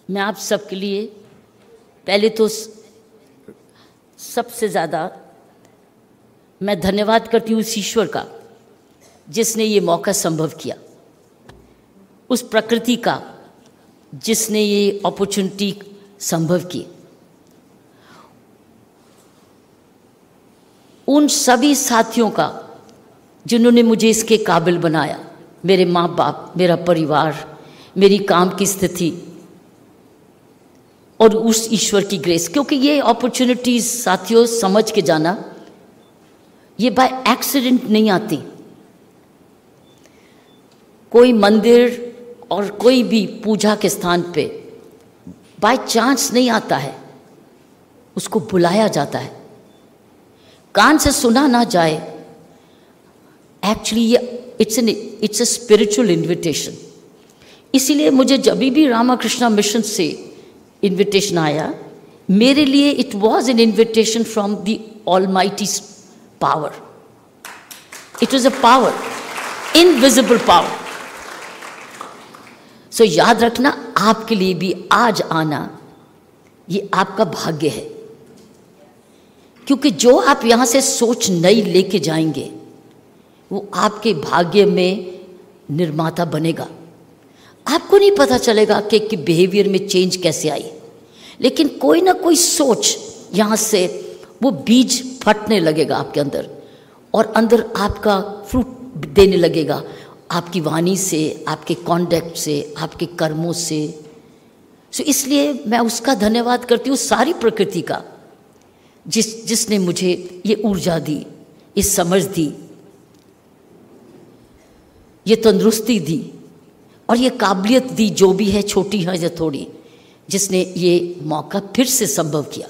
मैं आप सबके लिए पहले तो सबसे ज़्यादा मैं धन्यवाद करती हूँ उस ईश्वर का जिसने ये मौका संभव किया, उस प्रकृति का जिसने ये अपॉर्चुनिटी संभव की, उन सभी साथियों का जिन्होंने मुझे इसके काबिल बनाया, मेरे माँ बाप, मेरा परिवार, मेरी काम की स्थिति और उस ईश्वर की ग्रेस। क्योंकि ये अपॉर्चुनिटीज साथियों समझ के जाना, ये बाय एक्सीडेंट नहीं आती। कोई मंदिर और कोई भी पूजा के स्थान पे बाय चांस नहीं आता है, उसको बुलाया जाता है। कान से सुना ना जाए, एक्चुअली ये इट्स अ स्पिरिचुअल इन्विटेशन। इसीलिए मुझे जब भी रामाकृष्णा मिशन से इन्विटेशन आया, मेरे लिए it was an invitation from the almighty power. It was a power, invisible power. So याद रखना, आपके लिए भी आज आना ये आपका भाग्य है, क्योंकि जो आप यहाँ से सोच नई लेके जाएंगे वो आपके भाग्य में निर्माता बनेगा। आपको नहीं पता चलेगा कि बिहेवियर में चेंज कैसे आई, लेकिन कोई ना कोई सोच यहाँ से वो बीज फटने लगेगा आपके अंदर, और अंदर आपका फ्रूट देने लगेगा, आपकी वाणी से, आपके कॉन्डक्ट से, आपके कर्मों से। सो इसलिए मैं उसका धन्यवाद करती हूँ, सारी प्रकृति का, जिसने मुझे ये ऊर्जा दी, ये समझ दी, ये तंदुरुस्ती दी और ये काबिलियत दी, जो भी है, छोटी है या थोड़ी, जिसने ये मौका फिर से संभव किया।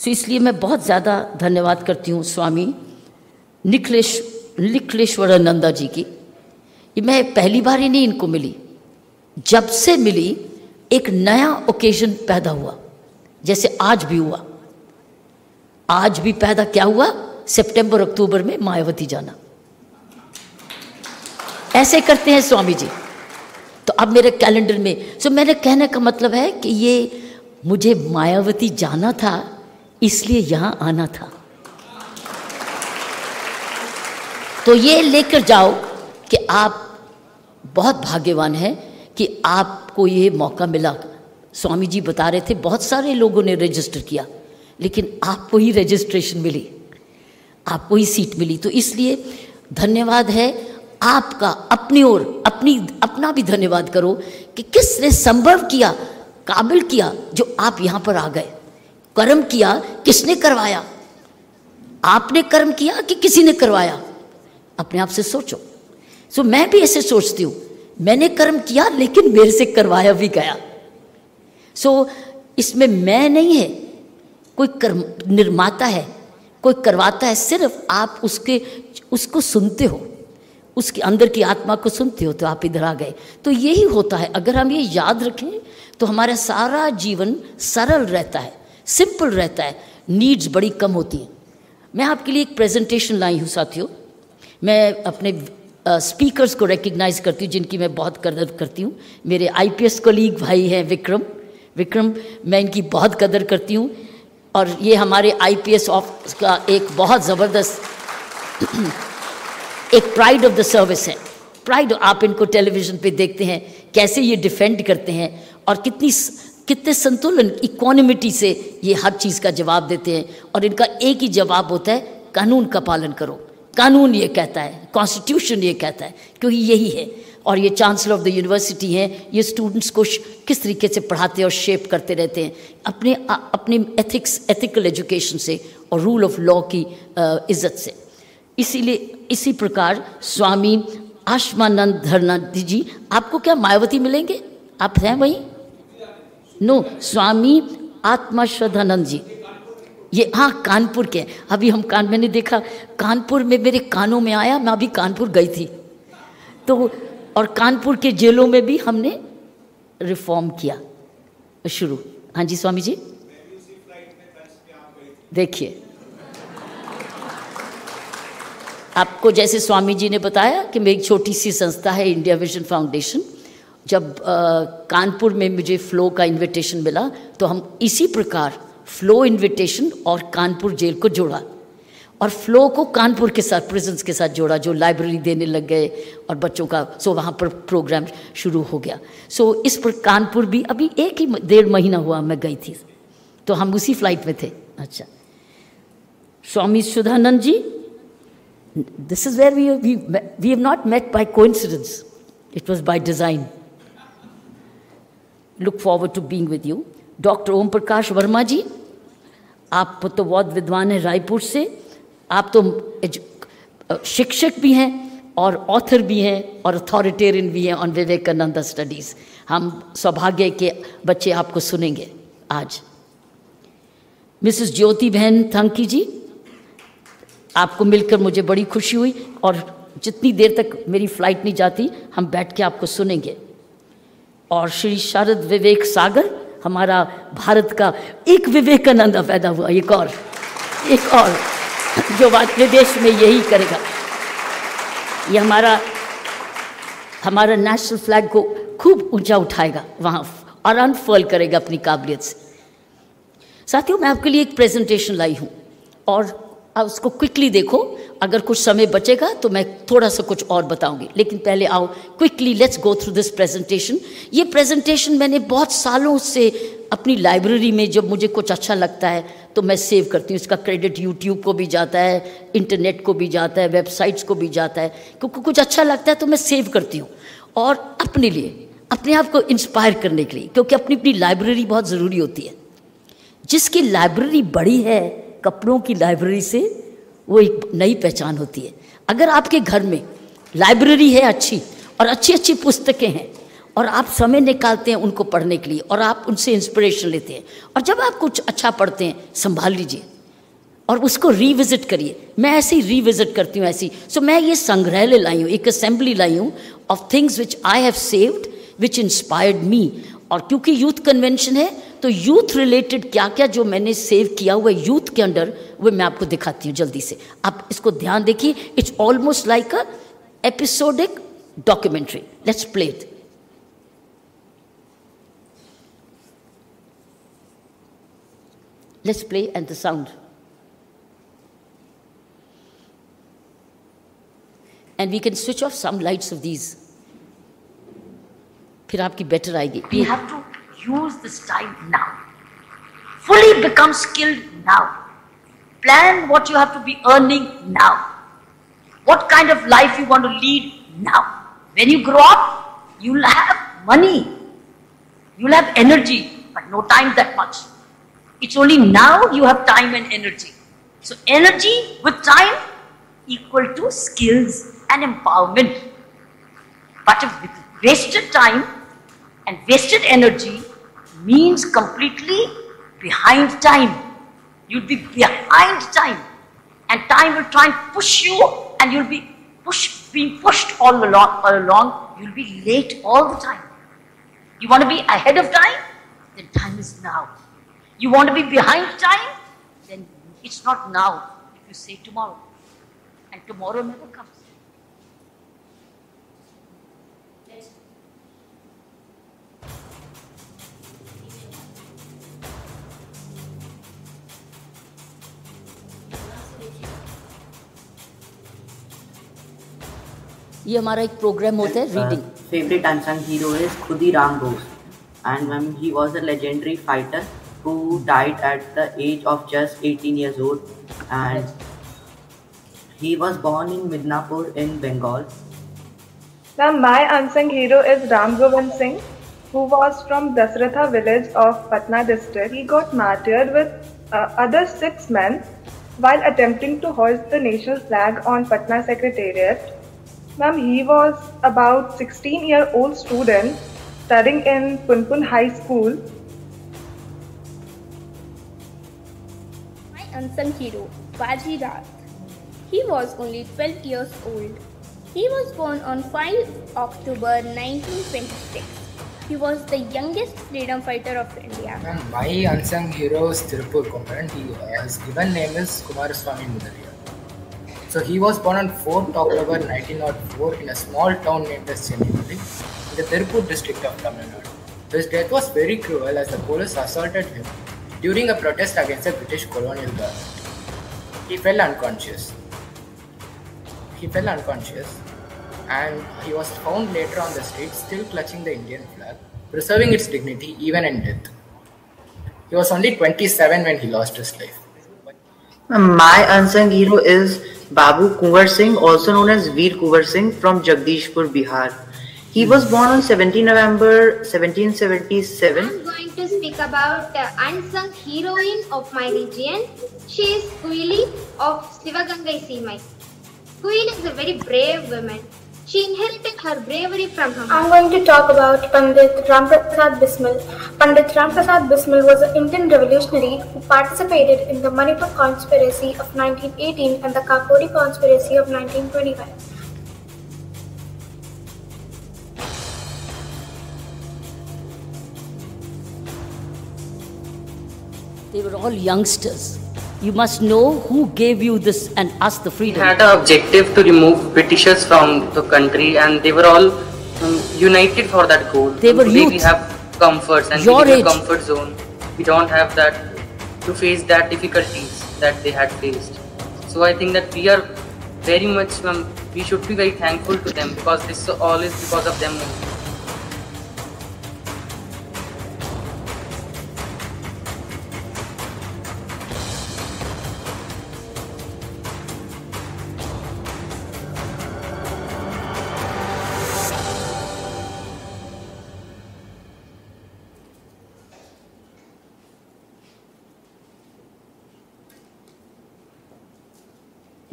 सो इसलिए मैं बहुत ज़्यादा धन्यवाद करती हूँ स्वामी निखिलेश्वरानंदा जी की। ये मैं पहली बार ही नहीं इनको मिली, जब से मिली एक नया ओकेजन पैदा हुआ, जैसे आज भी हुआ। आज भी पैदा क्या हुआ, सितंबर अक्टूबर में मायावती जाना। ऐसे करते हैं स्वामी जी। तो अब मेरे कैलेंडर में, सो मेरे कहने का मतलब है कि ये मुझे मायावती जाना था, इसलिए यहां आना था। तो ये लेकर जाओ कि आप बहुत भाग्यवान हैं कि आपको ये मौका मिला। स्वामी जी बता रहे थे बहुत सारे लोगों ने रजिस्टर किया, लेकिन आपको ही रजिस्ट्रेशन मिली, आपको ही सीट मिली। तो इसलिए धन्यवाद है आपका। अपनी ओर अपना भी धन्यवाद करो कि किसने संभव किया, काबिल किया, जो आप यहाँ पर आ गए। कर्म किया, किसने करवाया? आपने कर्म किया कि किसी ने करवाया? अपने आप से सोचो। सो मैं भी ऐसे सोचती हूँ, मैंने कर्म किया लेकिन मेरे से करवाया भी गया। सो इसमें मैं नहीं है, कोई कर्म निर्माता है, कोई करवाता है। सिर्फ आप उसको सुनते हो, उसके अंदर की आत्मा को सुनते हो, तो आप इधर आ गए। तो यही होता है। अगर हम ये याद रखें तो हमारा सारा जीवन सरल रहता है, सिंपल रहता है, नीड्स बड़ी कम होती हैं। मैं आपके लिए एक प्रेजेंटेशन लाई हूँ साथियों। मैं अपने स्पीकर्स को रिकग्नाइज करती हूँ, जिनकी मैं बहुत कदर करती हूँ। मेरे आईपीएस कोलीग भाई हैं विक्रम, मैं इनकी बहुत कदर करती हूँ। और ये हमारे आईपीएस ऑफिस का एक बहुत ज़बरदस्त एक प्राइड ऑफ द सर्विस है। प्राइड, आप इनको टेलीविज़न पे देखते हैं कैसे ये डिफेंड करते हैं, और कितने संतुलन, इक्वानिमिटी से ये हर चीज़ का जवाब देते हैं। और इनका एक ही जवाब होता है, कानून का पालन करो। कानून ये कहता है, कॉन्स्टिट्यूशन ये कहता है, क्योंकि यही है। और ये चांसलर ऑफ द यूनिवर्सिटी हैं, ये स्टूडेंट्स को किस तरीके से पढ़ाते और शेप करते रहते हैं अपने एथिकल एजुकेशन से और रूल ऑफ लॉ की इज्जत से। इसीलिए इसी प्रकार स्वामी आश्मानंद धरनाथ जी, आपको क्या मायावती मिलेंगे? आप हैं वहीं? नो, स्वामी आत्मा श्रद्धानंद जी, ये हाँ कानपुर के। अभी हम मैंने देखा कानपुर में, मेरे कानों में आया, मैं अभी कानपुर गई थी तो, और कानपुर के जेलों में भी हमने रिफॉर्म किया शुरू। हाँ जी स्वामी जी, देखिए आपको जैसे स्वामी जी ने बताया कि मेरी छोटी सी संस्था है इंडिया विजन फाउंडेशन, जब कानपुर में मुझे फ्लो का इनविटेशन मिला तो हम इसी प्रकार फ्लो इनविटेशन और कानपुर जेल को जोड़ा और फ्लो को कानपुर के साथ प्रिजन्स के साथ जोड़ा, जो लाइब्रेरी देने लग गए और बच्चों का, सो वहाँ पर प्रोग्राम शुरू हो गया। सो इस पर कानपुर भी अभी 1.5 महीना हुआ मैं गई थी, तो हम उसी फ्लाइट में थे। अच्छा, Swami Sudhanand ji, this is where we have not met by coincidence, it was by design. Look forward to being with you. Doctor Om Prakash Verma ji, आप तो बहुत विद्वान हैं रायपुर से, आप तो शिक्षक भी हैं और ऑथर भी हैं और अथॉरिटेरियन भी हैं ऑन विवेकानंद स्टडीज़। हम सौभाग्य के बच्चे आपको सुनेंगे आज। मिसेस ज्योति बहन थंकी जी, आपको मिलकर मुझे बड़ी खुशी हुई और जितनी देर तक मेरी फ्लाइट नहीं जाती हम बैठ के आपको सुनेंगे। और श्री शरद विवेक सागर, हमारा भारत का एक विवेकानंद पैदा हुआ, एक और जो बात विदेश में यही करेगा, ये हमारा नेशनल फ्लैग को खूब ऊंचा उठाएगा वहाँ और अनफर्ल करेगा अपनी काबिलियत से। साथियों, मैं आपके लिए एक प्रेजेंटेशन लाई हूँ और आप उसको क्विकली देखो, अगर कुछ समय बचेगा तो मैं थोड़ा सा कुछ और बताऊंगी, लेकिन पहले आओ quickly let's go through this presentation. ये प्रेजेंटेशन मैंने बहुत सालों से अपनी लाइब्रेरी में, जब मुझे कुछ अच्छा लगता है तो मैं सेव करती हूँ। इसका क्रेडिट यूट्यूब को भी जाता है, इंटरनेट को भी जाता है, वेबसाइट्स को भी जाता है, क्योंकि कुछ अच्छा लगता है तो मैं सेव करती हूँ और अपने लिए, अपने आप को इंस्पायर करने के लिए, क्योंकि अपनी लाइब्रेरी बहुत ज़रूरी होती है। जिसकी लाइब्रेरी बड़ी है कपड़ों की लाइब्रेरी से, वो एक नई पहचान होती है। अगर आपके घर में लाइब्रेरी है अच्छी और अच्छी अच्छी पुस्तकें हैं और आप समय निकालते हैं उनको पढ़ने के लिए और आप उनसे इंस्पिरेशन लेते हैं, और जब आप कुछ अच्छा पढ़ते हैं संभाल लीजिए और उसको रीविजिट करिए। मैं ऐसे ही रीविजिट करती हूँ ऐसी। सो मैं ये संग्रहालय लाई हूँ, एक असेंबली लाई हूँ of things which I have saved which inspired me. और क्योंकि यूथ कन्वेंशन है तो यूथ रिलेटेड क्या क्या जो मैंने सेव किया हुआ है यूथ के अंडर, वो मैं आपको दिखाती हूँ जल्दी से। आप इसको ध्यान देखिए, it's almost like a episodic documentary. Let's play it. Let's play and the sound. And we can switch off some lights of these. फिर आपकी better आएगी. We have to use this time now. Fully become skilled now. Plan what you have to be earning now. What kind of life you want to lead now. When you grow up, you'll have money. You'll have energy, but no time that much. It's only now you have time and energy. So energy with time equal to skills and empowerment. But if wasted time and wasted energy means completely behind time. You'll be behind time, and time will try and push you, and you'll be being pushed all along. You'll be late all the time. You want to be ahead of time? Then time is now. You want to be behind time? Then it's not now. If you say tomorrow, and tomorrow never comes. ये हमारा एक programme होता है reading. Favourite unsung hero is Khudiram Bose, and he was a legendary fighter who died at the age of just 18 years old, and he was born in Midnapur in Bengal. Now my unsung hero is Ram Govind Singh, who was from Dasratha village of Patna district. He got martyred with other 6 men while attempting to hoist the national flag on Patna Secretariat. Ma'am, he was about 16-year-old student studying in Punpun High School. My unsung hero, Baji Rath. He was only 12 years old. He was born on 5 October 1926. He was the youngest freedom fighter of India. My unsung hero is Tirupur Kumaran. His given name is Kumaraswamy Mudaliar. So he was born on 4th October 1904 in a small town named as Chennai. in the Tirupur district of Tamil Nadu. His death was very cruel as the police assaulted him during a protest against the British colonial government. He fell unconscious. And he was found later on the street still clutching the Indian flag, preserving its dignity even in death. He was only 27 when he lost his life. My unsung hero is Babu Kunwar Singh, also known as Veer Kunwar Singh, from Jagdishpur, Bihar. He was born on 17 November 1777. I'm going to speak about the unsung heroine of my region. She is Kuili of Sivagangai Seemai. Kuili is a very brave woman. She inherited her bravery from her mother. I'm going to talk about Pandit Ramprasad Bismil. Pandit Ramprasad Bismil was an Indian revolutionary who participated in the Manipur conspiracy of 1918 and the Kakori conspiracy of 1925. They were all youngsters. You must know who gave you this and us the freedom. He had an objective to remove Britishers from the country, and they were all united for that goal. They were today youth. We have comforts and Your we live in a age. comfort zone. We don't have that to face that difficulties that they had faced. So I think that we are very much, we should be very thankful to them, because this all is because of them only.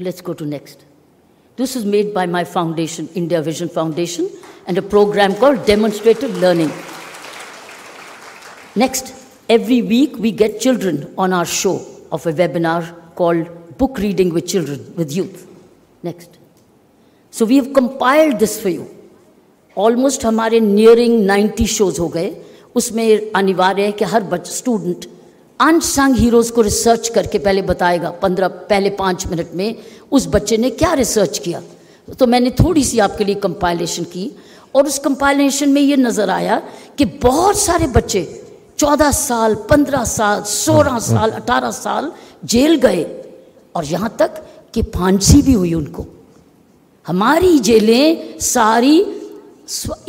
Let's go to next. This is made by my foundation, India Vision Foundation, and a program called Demonstrative Learning. Next, every week we get children on our show of a webinar called Book Reading with Children, with Youth. Next. So we have compiled this for you. Almost हमारे nearing 90 shows हो गए. उसमें अनिवार्य है कि हर student unsung heroes को research करके पहले बताएगा पहले 5 मिनट में उस बच्चे ने क्या रिसर्च किया. तो मैंने थोड़ी सी आपके लिए कंपाइलेशन की, और उस कंपाइलेशन में ये नज़र आया कि बहुत सारे बच्चे 14 साल, 15 साल, 16 साल, 18 साल जेल गए, और यहाँ तक कि फांसी भी हुई उनको. हमारी जेलें सारी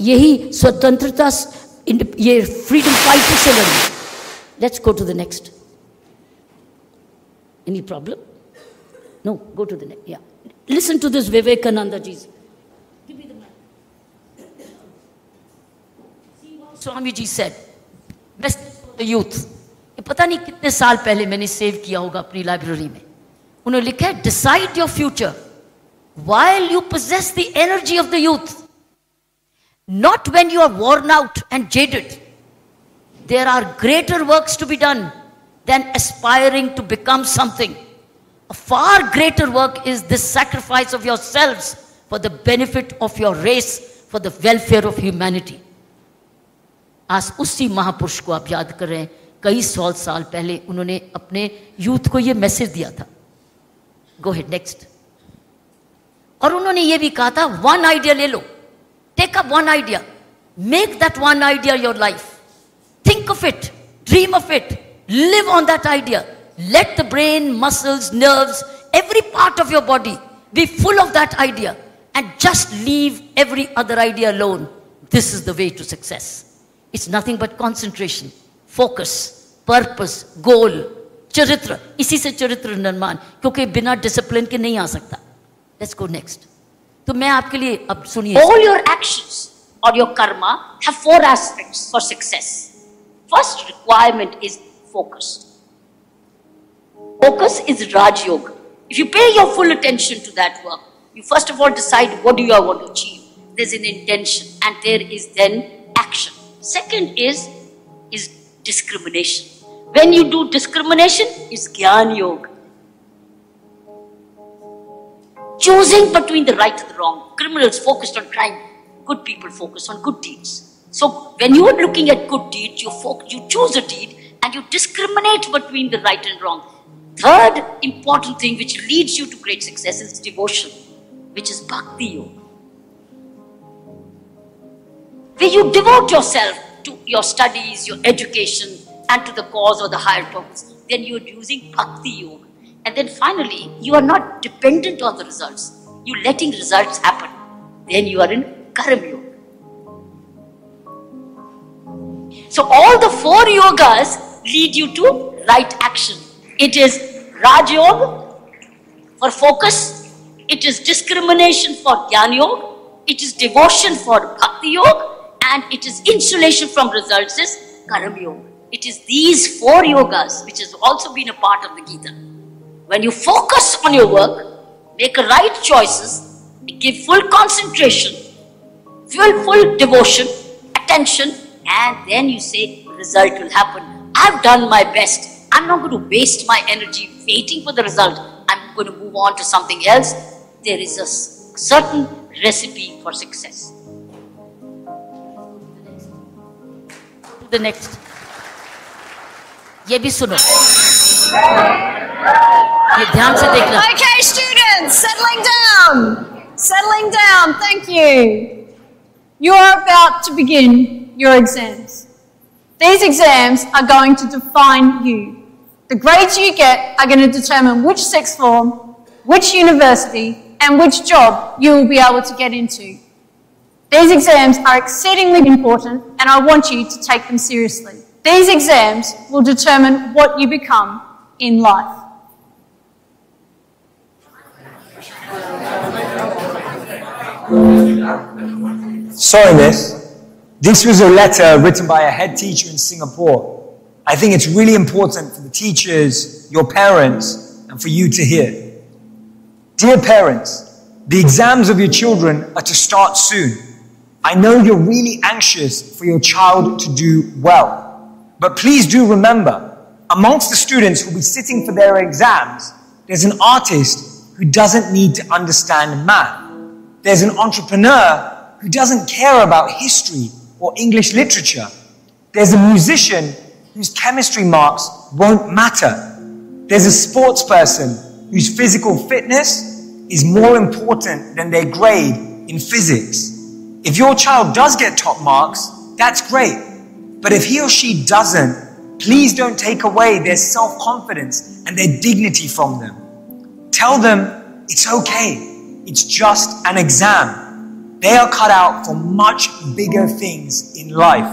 यही स्वतंत्रता, ये फ्रीडम फाइटर से लड़ी. Let's go to the next. Any problem? No, go to the next. Yeah. Listen to this Vivekananda ji. Give me the mic. See what Swami ji said. Message for the youth. ये पता नहीं कितने साल पहले मैंने save किया होगा अपनी लाइब्रेरी में. उन्होंने लिखा है, decide your future while you possess the energy of the youth. Not when you are worn out and jaded. There are greater works to be done than aspiring to become something. A far greater work is this sacrifice of yourselves for the benefit of your race, for the welfare of humanity. आज उसी महापुरुष को आप याद कर रहे हैं. कई 100 साल पहले उन्होंने अपने यूथ को ये मैसेज दिया था. Go ahead, next. और उन्होंने ये भी कहा था, one idea ले लो. Take up one idea. Make that one idea your life. Think of it, dream of it, live on that idea. Let the brain, muscles, nerves, every part of your body be full of that idea, and just leave every other idea alone. This is the way to success. It's nothing but concentration, focus, purpose, goal, charitra. इसी से चरित्र निर्माण, क्योंकि बिना discipline के नहीं आ सकता. Let's go next. तो मैं आपके लिए अब सुनिए. All your actions or your karma have 4 aspects for success. First requirement is focus. Focus is Raj Yoga. If you pay your full attention to that work, you first of all decide what do you want to achieve. There's an intention, and there is then action. Second is discrimination. When you do discrimination, is Gyan Yoga. Choosing between the right and the wrong. Criminals focused on crime. Good people focus on good deeds. So when you are looking at good deeds, you choose a deed and you discriminate between the right and wrong. Third important thing which leads you to great success is devotion, which is Bhakti Yoga. where you devote yourself to your studies, your education, and to the cause or the higher purpose, then you're using Bhakti Yoga. And then finally, you are not dependent on the results. You're letting results happen. Then you are in Karma Yoga. So all the 4 yogas lead you to right action. It is Raj Yoga for focus. It is discrimination for Jnana Yoga. It is devotion for Bhakti Yoga. And it is insulation from results is Karma Yoga. It is these 4 yogas which has also been a part of the Gita. When you focus on your work, make right choices, give full concentration, full devotion, attention, and then you say result will happen. I've done my best. I'm not going to waste my energy waiting for the result. I'm going to move on to something else. There is a certain recipe for success. The next. ये भी सुनो. ये ध्यान से देखना. Okay, students, settling down. Thank you. You are about to begin your exams. These exams are going to define you. The grades you get are going to determine which sixth form, which university, and which job you will be able to get into. These exams are exceedingly important, and I want you to take them seriously. These exams will determine what you become in life. Sorry, miss. This was a letter written by a head teacher in Singapore. I think it's really important for the teachers, your parents, and for you to hear. Dear parents, the exams of your children are to start soon. I know you're really anxious for your child to do well. But please do remember, amongst the students who will be sitting for their exams, there's an artist who doesn't need to understand math. There's an entrepreneur who doesn't care about history or English literature. There's a musician whose chemistry marks won't matter. There's a sports person whose physical fitness is more important than their grade in physics. If your child does get top marks, that's great. But if he or she doesn't, please don't take away their self-confidence and their dignity from them. Tell them it's okay. It's just an exam. They are cut out for much bigger things in life.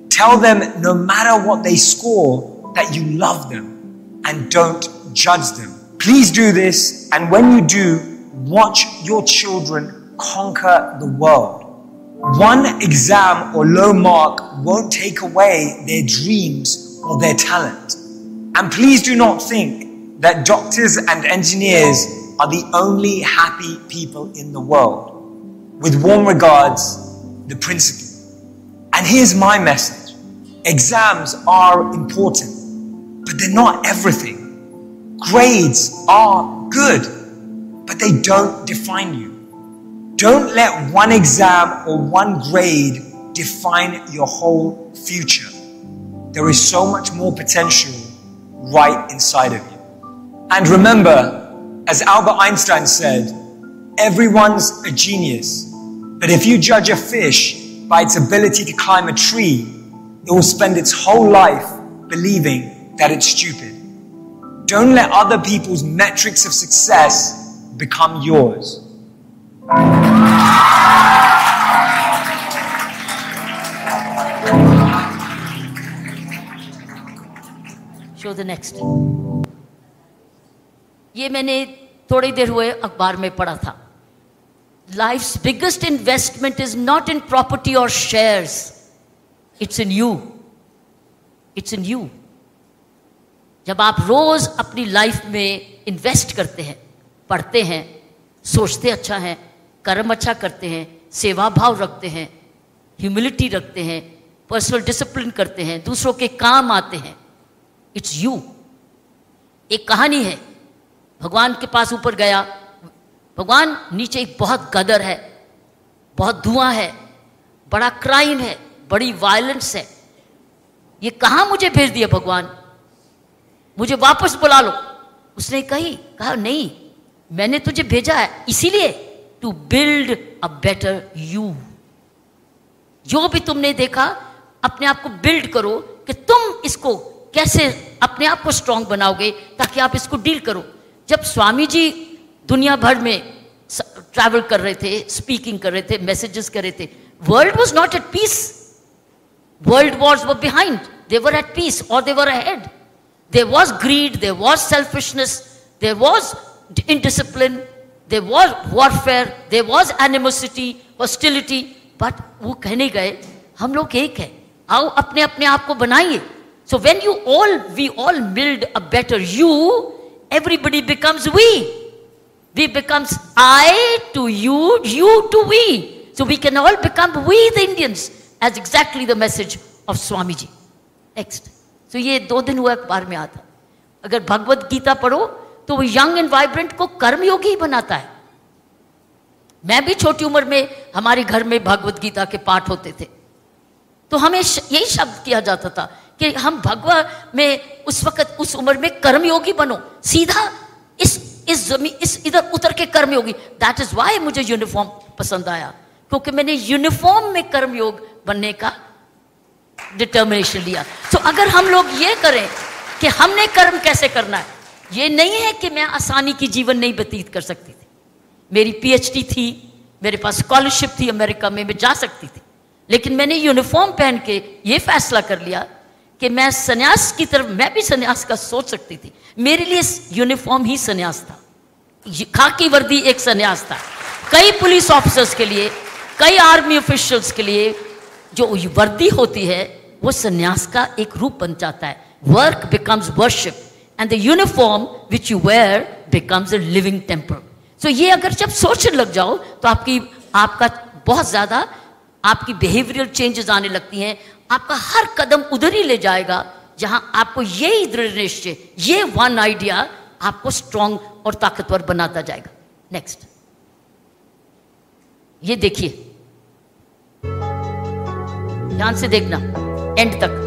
Tell them no matter what they score, that you love them and don't judge them. Please do this, and when you do, watch your children conquer the world. One exam or low mark won't take away their dreams or their talent. And please do not think that doctors and engineers are the only happy people in the world. With warm regards, the principal. And here's my message. Exams are important, but they're not everything. Grades are good, but they don't define you. Don't let one exam or one grade define your whole future. There is so much more potential right inside of you. And remember, as Albert Einstein said, everyone's a genius. But if you judge a fish by its ability to climb a tree, it will spend its whole life believing that it's stupid. Don't let other people's metrics of success become yours. Show the next. ये मैंने थोड़ी देर हुए अखबार में पढ़ा था. Life's biggest investment is not in property or shares. It's in you. It's in you. जब आप रोज अपनी लाइफ में इन्वेस्ट करते हैं, पढ़ते हैं, सोचते अच्छा हैं, कर्म अच्छा करते हैं, सेवा भाव रखते हैं, ह्यूमिलिटी रखते हैं, पर्सनल डिसिप्लिन करते हैं, दूसरों के काम आते हैं. It's you. एक कहानी है, भगवान के पास ऊपर गया, भगवान नीचे एक बहुत गदर है, बहुत धुआं है, बड़ा क्राइम है, बड़ी वायलेंस है. ये कहाँ मुझे भेज दिया भगवान, मुझे वापस बुला लो. उसने कहा नहीं, मैंने तुझे भेजा है इसीलिए to build a better you. जो भी तुमने देखा अपने आप को बिल्ड करो कि तुम इसको कैसे अपने आप को स्ट्रांग बनाओगे ताकि आप इसको डील करो। जब स्वामी जी दुनिया भर में ट्रैवल कर रहे थे, स्पीकिंग कर रहे थे, मैसेजेस कर रहे थे, world was not at peace, world wars were behind, they were at peace और they were ahead. There was greed, there was selfishness, there was indiscipline, there was warfare, there was animosity, hostility, but वो कहने गए हम लोग एक है, आओ अपने अपने आप को बनाइए। So when we all build a better you, everybody becomes we. We becomes I to you, you to we. So we can all become we the Indians, as exactly the message of Swami Ji. Next. So ये 2 दिन हुआ अखबार में आता। अगर भगवत गीता पढ़ो तो वो यंग एंड वाइब्रेंट को कर्मयोगी ही बनाता है। मैं भी छोटी उम्र में हमारे घर में भगवत गीता के पाठ होते थे, तो हमें यही शब्द किया जाता था कि हम भगवत में उस वक्त उस उम्र में कर्मयोगी बनो, सीधा इस इधर उतर के कर्मयोगी। दैट इज वाई मुझे यूनिफॉर्म पसंद आया, क्योंकि मैंने यूनिफॉर्म में कर्मयोग बनने का डिटर्मिनेशन लिया। तो अगर हम लोग ये करें कि हमने कर्म कैसे करना है, ये नहीं है कि मैं आसानी की जीवन नहीं व्यतीत कर सकती थी। मेरी पीएचडी थी, मेरे पास स्कॉलरशिप थी अमेरिका में, मैं जा सकती थी, लेकिन मैंने यूनिफॉर्म पहन के ये फैसला कर लिया कि मैं सन्यास की तरफ, मैं भी सन्यास का सोच सकती थी। मेरे लिए यूनिफॉर्म ही सन्यास था, खाकी वर्दी एक सन्यास था। कई पुलिस ऑफिसर्स के लिए, कई आर्मी ऑफिशियल्स के लिए जो वर्दी होती है वो सन्यास का एक रूप बन जाता है। Work becomes worship and the uniform which you wear becomes a living temple. So ये अगर जब सोचने लग जाओ तो आपका बहुत ज्यादा आपकी बिहेवियरल चेंजेस आने लगती हैं। आपका हर कदम उधर ही ले जाएगा जहां आपको यही दृढ़ निश्चय, ये वन आइडिया आपको स्ट्रांग और ताकतवर बनाता जाएगा। नेक्स्ट, ये देखिए, ध्यान से देखना एंड तक।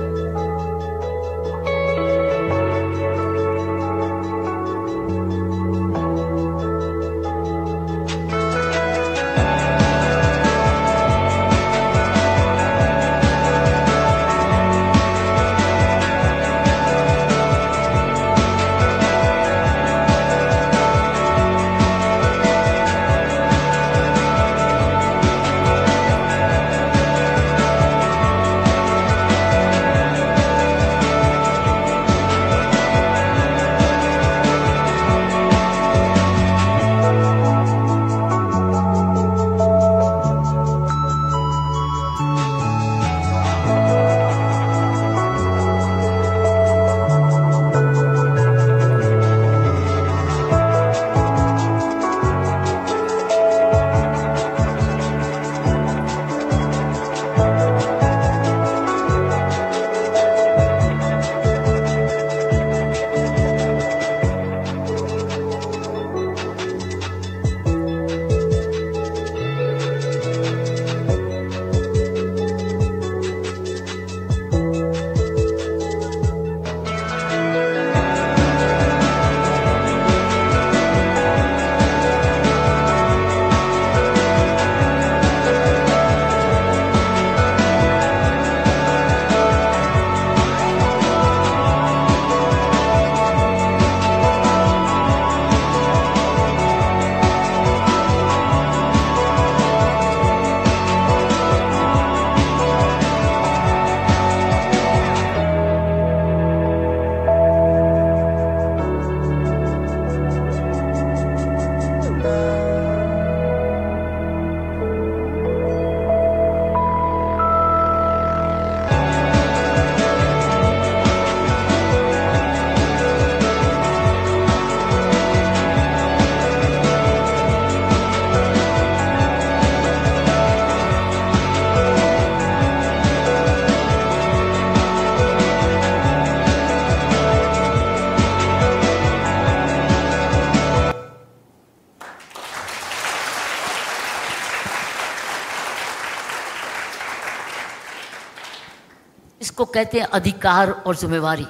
इसको कहते हैं अधिकार और जिम्मेवारी।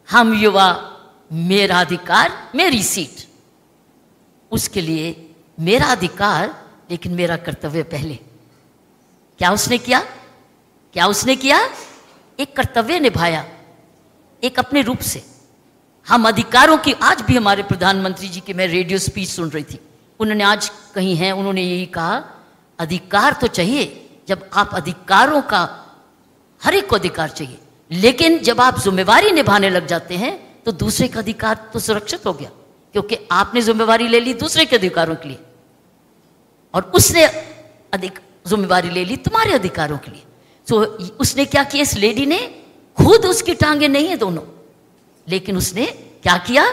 हम युवा, मेरा अधिकार मेरी सीट, उसके लिए मेरा अधिकार लेकिन मेरा कर्तव्य पहले। क्या उसने किया? क्या उसने किया? एक कर्तव्य निभाया, एक अपने रूप से। हम अधिकारों की, आज भी हमारे प्रधानमंत्री जी की मैं रेडियो स्पीच सुन रही थी, उन्होंने आज कही है, उन्होंने यही कहा, अधिकार तो चाहिए, जब आप अधिकारों का, हर एक को अधिकार चाहिए, लेकिन जब आप जिम्मेवारी निभाने लग जाते हैं तो दूसरे का अधिकार तो सुरक्षित हो गया, क्योंकि आपने जिम्मेवारी ले ली दूसरे के अधिकारों के लिए, और उसने जिम्मेवारी ले ली तुम्हारे अधिकारों के लिए। तो उसने क्या किया? इस लेडी ने खुद, उसकी टांगे नहीं है दोनों, लेकिन उसने क्या किया?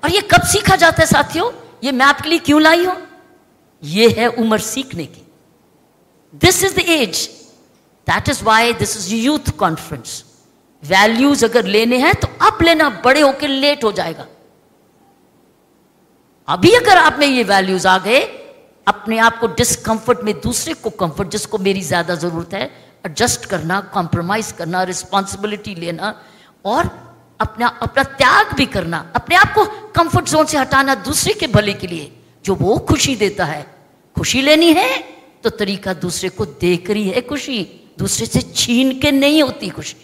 और ये कब सीखा जाता है साथियों? ये मैं आपके लिए क्यों लाई हूं? ये है उम्र सीखने की। This is the age, that is why this is youth conference. Values अगर लेने हैं तो अब लेना, बड़े होकर लेट हो जाएगा। अभी अगर आप में ये वैल्यूज आ गए, अपने आप को डिस्कंफर्ट में दूसरे को कंफर्ट, जिसको मेरी ज्यादा जरूरत है, एडजस्ट करना, कॉम्प्रोमाइज करना, रिस्पॉन्सिबिलिटी लेना, और अपना त्याग भी करना, अपने आप को कंफर्ट जोन से हटाना दूसरे के भले के लिए, जो वो खुशी देता है। खुशी लेनी है तो तरीका दूसरे को देकर ही है खुशी, दूसरे से छीन के नहीं होती खुशी।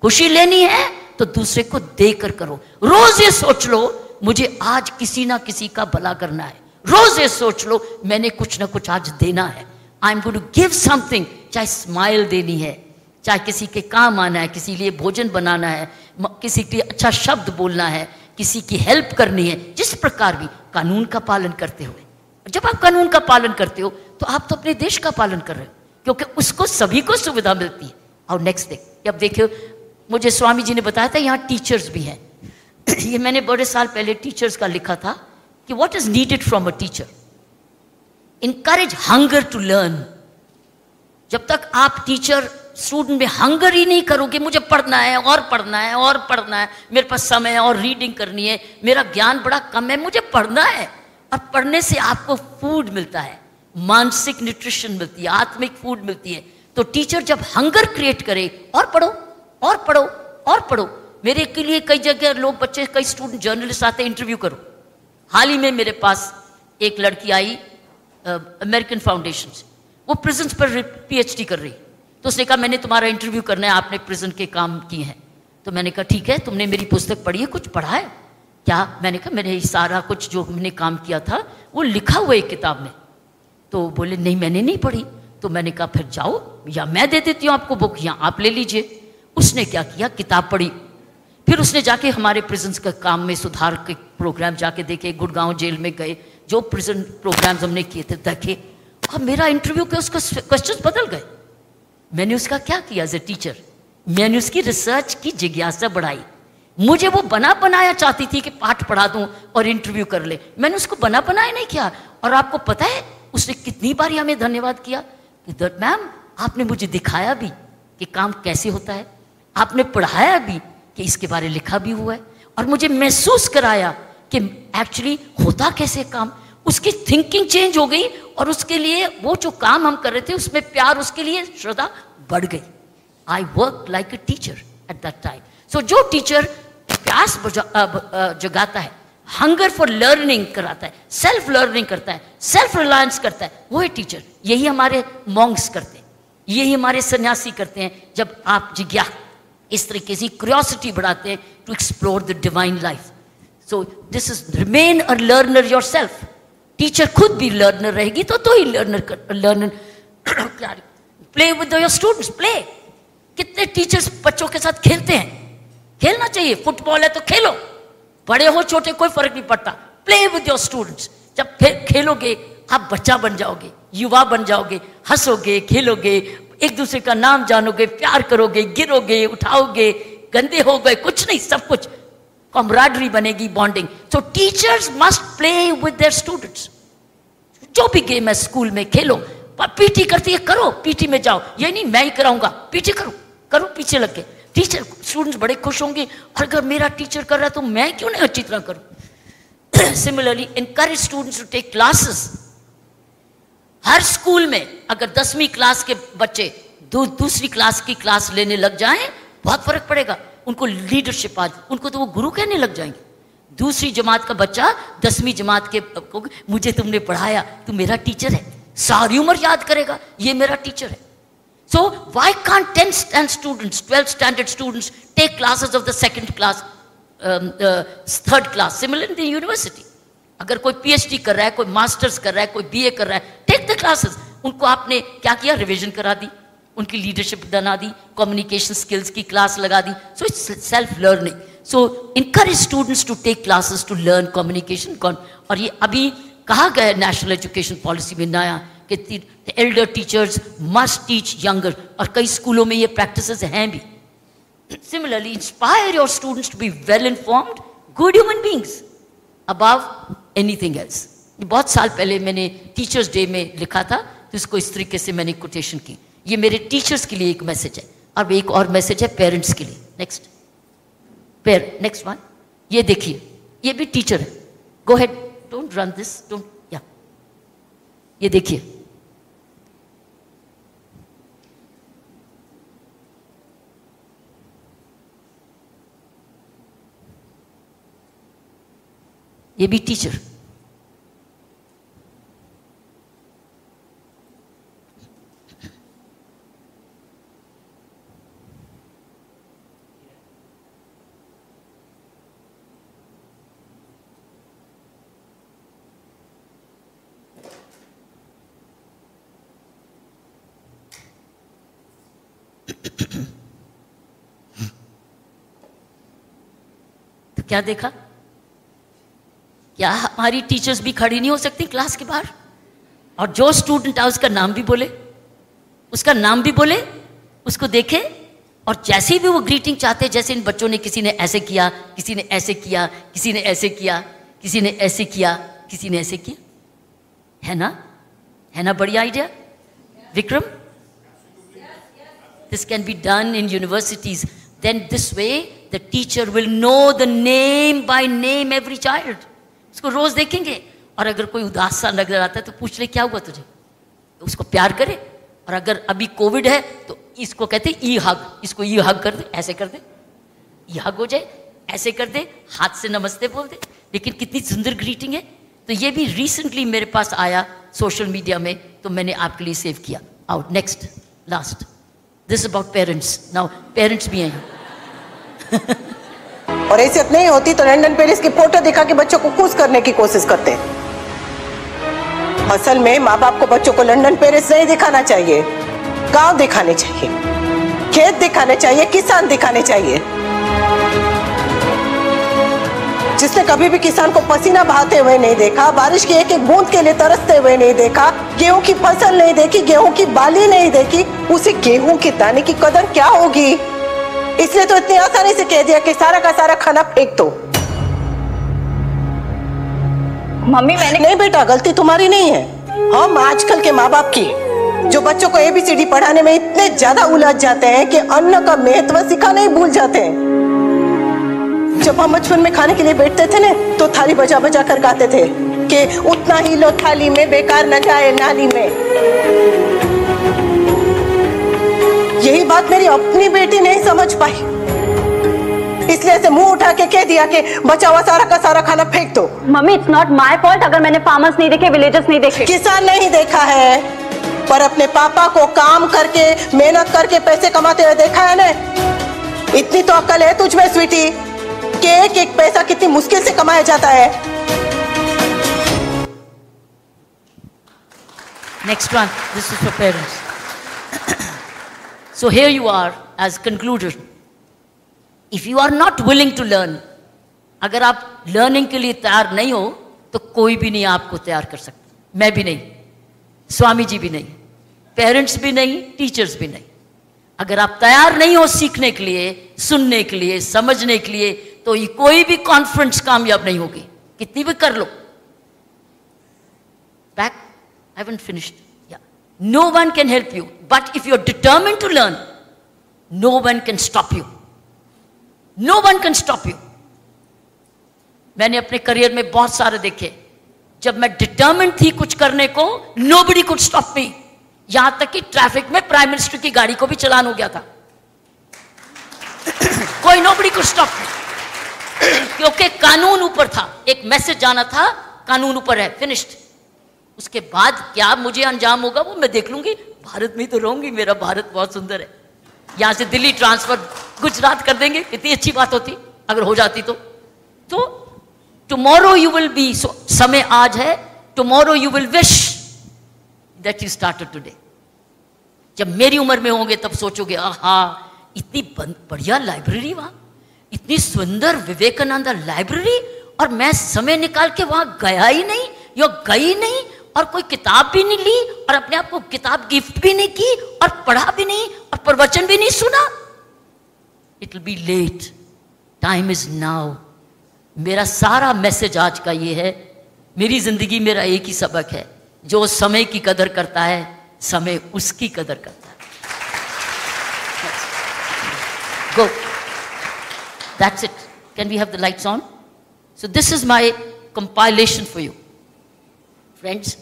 खुशी लेनी है तो दूसरे को देकर करो। रोज ये सोच लो, मुझे आज किसी ना किसी का भला करना है। रोज ये सोच लो, मैंने कुछ ना कुछ आज देना है। I am going to give something, चाहे स्माइल देनी है, चाहे किसी के काम आना है, किसी लिए भोजन बनाना है, किसी के लिए अच्छा शब्द बोलना है, किसी की हेल्प करनी है, जिस प्रकार भी, कानून का पालन करते हुए। जब आप कानून का पालन करते हो तो आप तो अपने देश का पालन कर रहे हो, क्योंकि उसको सभी को सुविधा मिलती है। और नेक्स्ट अब देखियो, मुझे स्वामी जी ने बताया था यहाँ टीचर्स भी हैं। ये मैंने बड़े साल पहले टीचर्स का लिखा था कि what is needed from a teacher. Encourage hunger to learn. जब तक आप टीचर स्टूडेंट में हंगर ही नहीं करोगे, मुझे पढ़ना है और पढ़ना है और पढ़ना है, मेरे पास समय है और रीडिंग करनी है, मेरा ज्ञान बड़ा कम है, मुझे पढ़ना है, और पढ़ने से आपको फूड मिलता है, मानसिक न्यूट्रिशन मिलती है, आत्मिक फूड मिलती है। तो टीचर जब हंगर क्रिएट करे, और पढ़ो और पढ़ो और पढ़ो। मेरे के लिए कई जगह लोग, बच्चे, कई स्टूडेंट जर्नलिस्ट आते हैं, इंटरव्यू करो। हाल ही में मेरे पास एक लड़की आई अमेरिकन फाउंडेशन से, वो प्रिजन्स पर पीएचडी कर रही। तो उसने कहा मैंने तुम्हारा इंटरव्यू करना है, आपने प्रिजन के काम किए हैं। तो मैंने कहा ठीक है, तुमने मेरी पुस्तक पढ़ी है, कुछ पढ़ा है क्या? मैंने कहा मैंने सारा कुछ जो मैंने काम किया था वो लिखा हुआ एक किताब में। तो बोले नहीं मैंने नहीं पढ़ी। तो मैंने कहा फिर जाओ, या मैं दे देती हूँ आपको बुक, या आप ले लीजिए। उसने क्या किया, किताब पढ़ी, फिर उसने जाके हमारे प्रिजन्स का काम में सुधार के प्रोग्राम जाके देखे, गुड़गांव जेल में गए, जो प्रिजन प्रोग्राम्स हमने किए थे देखे, और मेरा इंटरव्यू के उसका क्वेश्चंस बदल गए। मैंने उसका क्या किया एज ए टीचर, मैंने उसकी रिसर्च की जिज्ञासा बढ़ाई। मुझे वो बना बनाया चाहती थी कि पाठ पढ़ा दूं और इंटरव्यू कर ले, मैंने उसको बना बनाया नहीं किया। और आपको पता है उसने कितनी बार हमें धन्यवाद किया कि मैम आपने मुझे दिखाया भी कि काम कैसे होता है, आपने पढ़ाया भी कि इसके बारे में लिखा भी हुआ है, और मुझे महसूस कराया कि एक्चुअली होता कैसे काम। उसकी थिंकिंग चेंज हो गई, और उसके लिए वो जो काम हम कर रहे थे उसमें प्यार, उसके लिए श्रद्धा बढ़ गई। I work like a teacher at that time. So जो टीचर प्यास जगाता है, हंगर फॉर लर्निंग कराता है, सेल्फ लर्निंग करता है, सेल्फ रिलायंस करता है, वो है टीचर। यही हमारे मॉन्क्स करते हैं, यही हमारे सन्यासी करते हैं। जब आप जिज्ञासा इस तरीके से क्यूरियोसिटी बढ़ाते हैं to explore the divine life. So this is remain a learner yourself. Teacher खुद भी लर्नर रहेगी तो ही learner play with your students, play. कितने टीचर्स बच्चों के साथ खेलते हैं? खेलना चाहिए, फुटबॉल है तो खेलो, बड़े हो छोटे कोई फर्क नहीं पड़ता। Play with your students. जब खेलोगे आप बच्चा बन जाओगे, युवा बन जाओगे, हंसोगे, खेलोगे, एक दूसरे का नाम जानोगे, प्यार करोगे, गिरोगे, उठाओगे, गंदे हो गए, कुछ नहीं, सब कुछ कॉमराडरी बनेगी, bonding. So teachers must play with their students. जो भी गेम है स्कूल में खेलो, पीटी करती है करो, पीटी में जाओ, ये नहीं मैं ही कराऊंगा, पीटी करो पीछे लग के। टीचर स्टूडेंट्स बड़े खुश होंगे, और अगर मेरा टीचर कर रहा है तो मैं क्यों नहीं अच्छी तरह करूं। Similarly encourage students to take classes. हर स्कूल में अगर 10वीं क्लास के बच्चे दूसरी क्लास की क्लास लेने लग जाएं, बहुत फर्क पड़ेगा। उनको लीडरशिप आज, उनको तो वो गुरु कहने लग जाएंगे। दूसरी जमात का बच्चा 10वीं जमात के मुझे तुमने पढ़ाया, तू मेरा टीचर है, सारी उम्र याद करेगा ये मेरा टीचर है। So why can't 10th standard students, 12th standard students take classes of the second class, third class? Similar in the university. अगर कोई PhD कर रहा है, कोई मास्टर्स कर रहा है, कोई BA कर रहा है, टेक द क्लासेस. उनको आपने क्या किया? रिवीजन करा दी, उनकी लीडरशिप बना दी, कम्युनिकेशन स्किल्स की क्लास लगा दी. So it's self learning. So encourage students to take classes to learn communication. और ये अभी कहा गया है नेशनल एजुकेशन पॉलिसी में नया कि elder teachers must teach younger, और कई स्कूलों में ये प्रैक्टिसेस हैं भी. Similarly inspire your students to be well informed, good human beings above anything else. बहुत साल पहले मैंने टीचर्स डे में लिखा था, तो इसको इस तरीके से मैंने कोटेशन की. ये मेरे टीचर्स के लिए एक मैसेज है. अब एक और मैसेज है पेरेंट्स के लिए. Next one. ये देखिए, ये भी टीचर है. Go ahead, don't run this, don't. या ये देखिए, ये भी टीचर. तो क्या देखा? क्या हमारी टीचर्स भी खड़ी नहीं हो सकती क्लास के बाहर? और जो स्टूडेंट है उसका नाम भी बोले, उसका नाम भी बोले, उसको देखे, और जैसे भी वो ग्रीटिंग चाहते, जैसे इन बच्चों ने, किसी ने ऐसे किया, किसी ने ऐसे किया, किसी ने ऐसे किया, किसी ने ऐसे किया, किसी ने ऐसे किया. है ना? है ना? बढ़िया idea Vikram. This can be done in universities. Then this way the teacher will know the name by name every child. उसको रोज देखेंगे, और अगर कोई उदास सा नजर आता है तो पूछ ले क्या हुआ तुझे, उसको प्यार करे. और अगर अभी कोविड है तो इसको कहते ई हग, इसको ई हग कर दे, ऐसे कर दे, ई हग हो जाए, ऐसे कर दे, हाथ से नमस्ते बोल दे. लेकिन कितनी सुंदर ग्रीटिंग है. तो ये भी रिसेंटली मेरे पास आया सोशल मीडिया में, तो मैंने आपके लिए सेव किया. Out. Next, last. This about parents. Now parents भी हैं. और हैसियत नहीं होती तो लंदन पेरिस की फोटो दिखा के बच्चों को खुश करने की कोशिश करते हैं. असल में माँ बाप को बच्चों को लंदन पेरिस नहीं दिखाना चाहिए, गांव दिखाने चाहिए, खेत दिखाने चाहिए, किसान दिखाने चाहिए. जिसने कभी भी किसान को पसीना बहाते हुए नहीं देखा, बारिश की एक एक बूंद के लिए तरसते हुए नहीं देखा, गेहूं की फसल नहीं देखी, गेहूं की बाली नहीं देखी, उसे गेहूं के दाने की कदर क्या होगी? इसलिए तो इतनी आसानी से कह दिया कि सारा का सारा खाना फेंक दो. मम्मी मैंने. नहीं बेटा, गलती तुम्हारी नहीं है, हम आजकल के माँ बाप की, जो बच्चों को ABCD पढ़ाने में इतने ज्यादा उलझ जाते हैं कि अन्न का महत्व सिखाना ही भूल जाते हैं. जब हम बचपन में खाने के लिए बैठते थे ना, तो थाली बजा बजा कर गाते थे कि उतना ही लो थाली में, बेकार न जाए नाली में. यही बात मेरी अपनी बेटी नहीं समझ पाई, इसलिए ऐसे मुंह उठा के कह दिया कि बचा हुआ सारा का सारा खाना फेंक दो. Mummy, it's not my fault अगर मैंने फार्मर्स नहीं देखे, विलेजर्स नहीं देखे. किसान नहीं देखा है, पर अपने पापा को काम करके, मेहनत करके पैसे कमाते हुए देखा है ना. इतनी तो अक्ल है तुझ में स्वीटी कि एक एक पैसा कितनी मुश्किल से कमाया जाता है. Next one. This is for parents. So here you are as conclusion. If you are not willing to learn, अगर आप लर्निंग के लिए तैयार नहीं हो, तो कोई भी नहीं आपको तैयार कर सकता. मैं भी नहीं, स्वामी जी भी नहीं, पेरेंट्स भी नहीं, टीचर्स भी नहीं. अगर आप तैयार नहीं हो सीखने के लिए, सुनने के लिए, समझने के लिए, तो ये कोई भी कॉन्फ्रेंस कामयाब नहीं होगी, कितनी भी कर लो. Back, I haven't finished. Yeah. No one can help you, but if you're determined to learn, no one can stop you. No one can stop you. मैंने अपने करियर में बहुत सारे देखे, जब मैं डिटर्मिन्ड थी कुछ करने को, nobody could stop me. यहां तक कि ट्रैफिक में प्राइम मिनिस्टर की गाड़ी को भी चलान हो गया था. कोई nobody could stop me. क्योंकि कानून ऊपर था, एक मैसेज जाना था, कानून ऊपर है, फिनिश्ड. उसके बाद क्या मुझे अंजाम होगा वो मैं देख लूंगी, भारत में ही तो रहूंगी, मेरा भारत बहुत सुंदर है। यहां से दिल्ली ट्रांसफर गुजरात कर देंगे, कितनी अच्छी बात होती अगर हो जाती तो टुमारो यू विल बी, समय आज है, tomorrow you will wish that you started today. जब मेरी उम्र में होंगे तब सोचोगे आहा इतनी बढ़िया लाइब्रेरी, वहां इतनी सुंदर विवेकानंद लाइब्रेरी, और मैं समय निकाल के वहां गया ही नहीं या गई नहीं, और कोई किताब भी नहीं ली, और अपने आप को किताब गिफ्ट भी नहीं की, और पढ़ा भी नहीं, और प्रवचन भी नहीं सुना। It will be late, time is now. मेरा सारा मैसेज आज का ये है, मेरी जिंदगी मेरा एक ही सबक है, जो समय की कदर करता है समय उसकी कदर करता है। Go. That's it. Can we have the lights on? So this is my compilation for you, friends.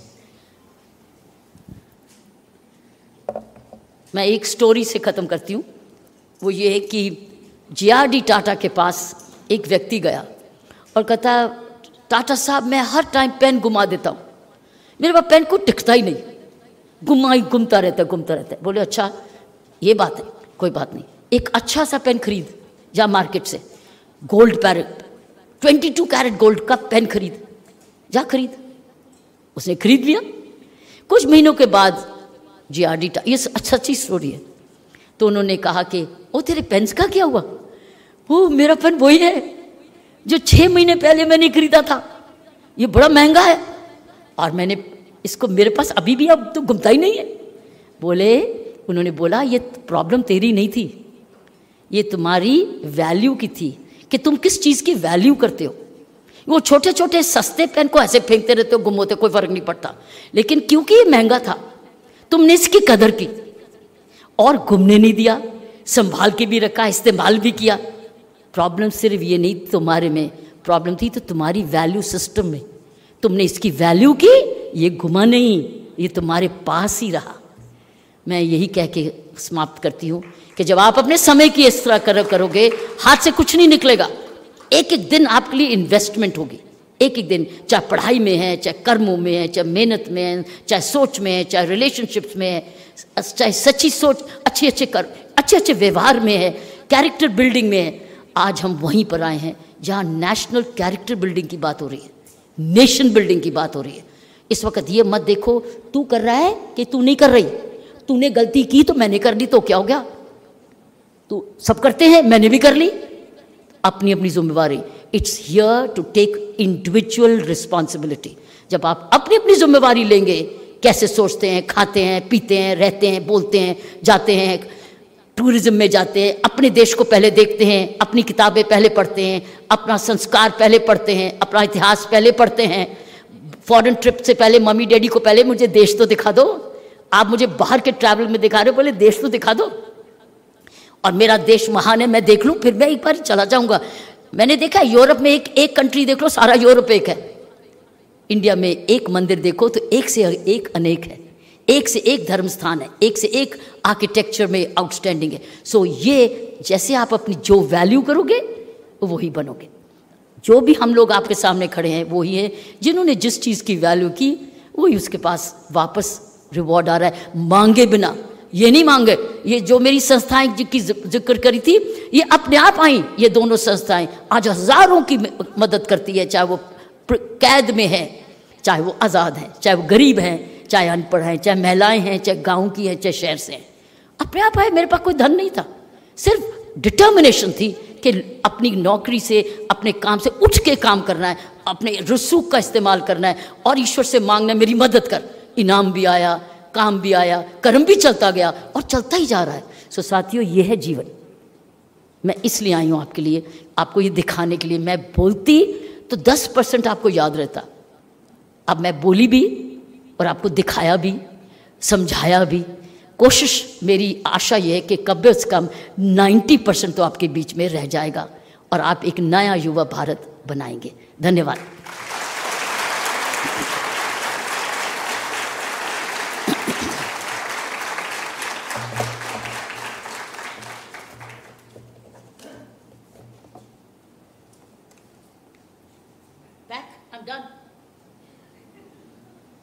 मैं एक स्टोरी से खत्म करती हूँ। वो ये है कि जे.आर.डी. टाटा के पास एक व्यक्ति गया और कहता, टाटा साहब मैं हर टाइम पेन घुमा देता हूँ, मेरे पास पेन को टिकता ही नहीं, घूमता रहता है। बोले अच्छा ये बात है, कोई बात नहीं, एक अच्छा सा पेन खरीद, जा मार्केट से गोल्ड पैरेट 22 कैरेट गोल्ड का पेन खरीद, जा खरीद। उसने खरीद लिया। कुछ महीनों के बाद जे.आर.डी. ये अच्छी स्टोरी है, तो उन्होंने कहा कि ओ तेरे पेन्स का क्या हुआ? वो मेरा पेन वही है जो 6 महीने पहले मैंने खरीदा था, ये बड़ा महंगा है, और मैंने इसको मेरे पास अभी भी अब तो घूमता ही नहीं है। उन्होंने बोला ये प्रॉब्लम तेरी नहीं थी, ये तुम्हारी वैल्यू की थी, कि तुम किस चीज़ की वैल्यू करते हो। वो छोटे छोटे सस्ते पेन को ऐसे फेंकते रहते हो, गुम होते, कोई फर्क नहीं पड़ता, लेकिन क्योंकि ये महंगा था तुमने इसकी कदर की और घूमने नहीं दिया, संभाल के भी रखा, इस्तेमाल भी किया। प्रॉब्लम सिर्फ ये नहीं तुम्हारे में, प्रॉब्लम थी तो तुम्हारी वैल्यू सिस्टम में, तुमने इसकी वैल्यू की, ये घुमा नहीं, ये तुम्हारे पास ही रहा। मैं यही कह के समाप्त करती हूँ कि जब आप अपने समय की इस तरह करोगे, हाथ से कुछ नहीं निकलेगा। एक एक दिन आपके लिए इन्वेस्टमेंट होगी, एक एक दिन, चाहे पढ़ाई में है, चाहे कर्मों में है, चाहे मेहनत में है, चाहे सोच में है, चाहे रिलेशनशिप्स में है, चाहे सच्ची सोच, अच्छे व्यवहार में है, कैरेक्टर बिल्डिंग में है। आज हम वहीं पर आए हैं जहाँ नेशनल कैरेक्टर बिल्डिंग की बात हो रही है, नेशन बिल्डिंग की बात हो रही है। इस वक्त ये मत देखो तू कर रहा है कि तू नहीं कर रही, तूने गलती की तो मैंने कर ली तो क्या हो गया, तो सब करते हैं, मैंने भी कर ली। अपनी अपनी जिम्मेवारी, it's here to take individual responsibility. जब आप अपनी अपनी जिम्मेवारी लेंगे, कैसे सोचते हैं, खाते हैं, पीते हैं, रहते हैं, बोलते हैं, जाते हैं, टूरिज्म में जाते हैं, अपने देश को पहले देखते हैं, अपनी किताबें पहले पढ़ते हैं, अपना संस्कार पहले पढ़ते हैं, अपना इतिहास पहले पढ़ते हैं। फॉरेन ट्रिप से पहले मम्मी डैडी को पहले मुझे देश तो दिखा दो, आप मुझे बाहर के ट्रैवल में दिखा रहे हो, बोले देश तो दिखा दो, और मेरा देश महान है, मैं देख लूं, फिर मैं एक बार चला जाऊंगा। मैंने देखा यूरोप में एक कंट्री देख लो, सारा यूरोप एक है। इंडिया में एक मंदिर देखो तो एक से एक अनेक है, एक से एक धर्म स्थान है, एक से एक आर्किटेक्चर में आउटस्टैंडिंग है। सो ये जैसे आप अपनी जो वैल्यू करोगे वही बनोगे। जो भी हम लोग आपके सामने खड़े हैं वही है जिन्होंने जिस चीज़ की वैल्यू की वही उसके पास वापस रिवॉर्ड आ रहा है, मांगे बिना। ये नहीं मांगे, ये जो मेरी संस्थाएं की जिक्र करी थी, ये अपने आप आई। ये दोनों संस्थाएं आज हजारों की मदद करती है, चाहे वो कैद में है, चाहे वो आज़ाद हैं, चाहे वो गरीब हैं, चाहे अनपढ़ हैं, चाहे महिलाएं हैं, चाहे गांव की हैं, चाहे शहर से हैं। अपने आप आए। मेरे पास कोई धन नहीं था, सिर्फ डिटर्मिनेशन थी कि अपनी नौकरी से, अपने काम से उठ के काम करना है, अपने रसूख का इस्तेमाल करना है और ईश्वर से मांगना मेरी मदद कर। इनाम भी आया, काम भी आया, कर्म भी चलता गया और चलता ही जा रहा है। सो साथियों, ये है जीवन। मैं इसलिए आई हूँ आपके लिए, आपको ये दिखाने के लिए। मैं बोलती तो 10% आपको याद रहता, अब मैं बोली भी और आपको दिखाया भी, समझाया भी। कोशिश, मेरी आशा ये है कि कम से कम 90% तो आपके बीच में रह जाएगा और आप एक नया युवा भारत बनाएंगे। धन्यवाद।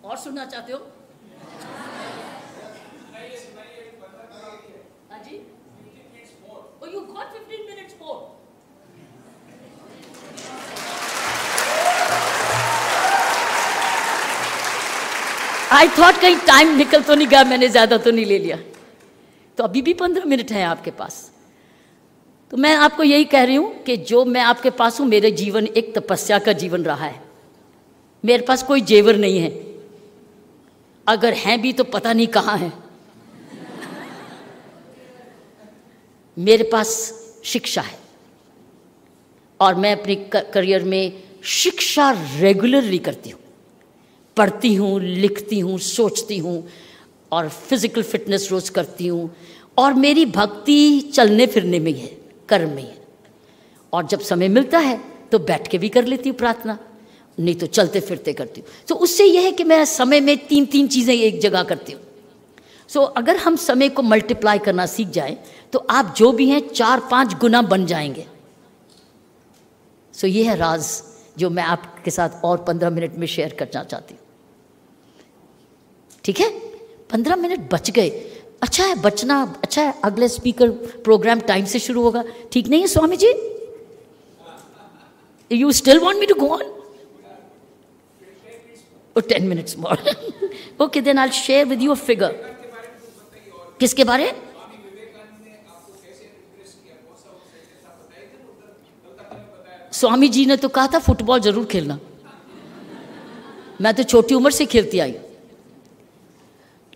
और सुनना चाहते हो? आई थॉट कहीं टाइम निकल तो नहीं गया, मैंने ज्यादा तो नहीं ले लिया। तो अभी भी 15 मिनट हैं आपके पास। तो मैं आपको यही कह रही हूं कि जो मैं आपके पास हूं, मेरे जीवन एक तपस्या का जीवन रहा है। मेरे पास कोई जेवर नहीं है, अगर हैं भी तो पता नहीं कहां है। मेरे पास शिक्षा है और मैं अपने करियर में शिक्षा रेगुलरली करती हूँ, पढ़ती हूँ, लिखती हूँ, सोचती हूँ और फिजिकल फिटनेस रोज करती हूँ। और मेरी भक्ति चलने फिरने में ही है, कर्म में ही है। और जब समय मिलता है तो बैठ के भी कर लेती हूँ प्रार्थना, नहीं तो चलते फिरते करती हूँ। तो उससे यह है कि मैं समय में 3 चीज़ें एक जगह करती हूँ। सो अगर हम समय को मल्टीप्लाई करना सीख जाएं तो आप जो भी हैं 4-5 गुना बन जाएंगे। सो ये है राज जो मैं आपके साथ और 15 मिनट में शेयर करना चाहती हूँ। ठीक है, 15 मिनट बच गए, अच्छा है, बचना अच्छा है। अगले स्पीकर प्रोग्राम टाइम से शुरू होगा, ठीक नहीं है Swami ji? You still want me to go on? 10 minutes more. Okay, then I'll share with you a figure. किसके बारे? स्वामी जी ने तो कहा था फुटबॉल जरूर खेलना। मैं तो छोटी उम्र से खेलती आई,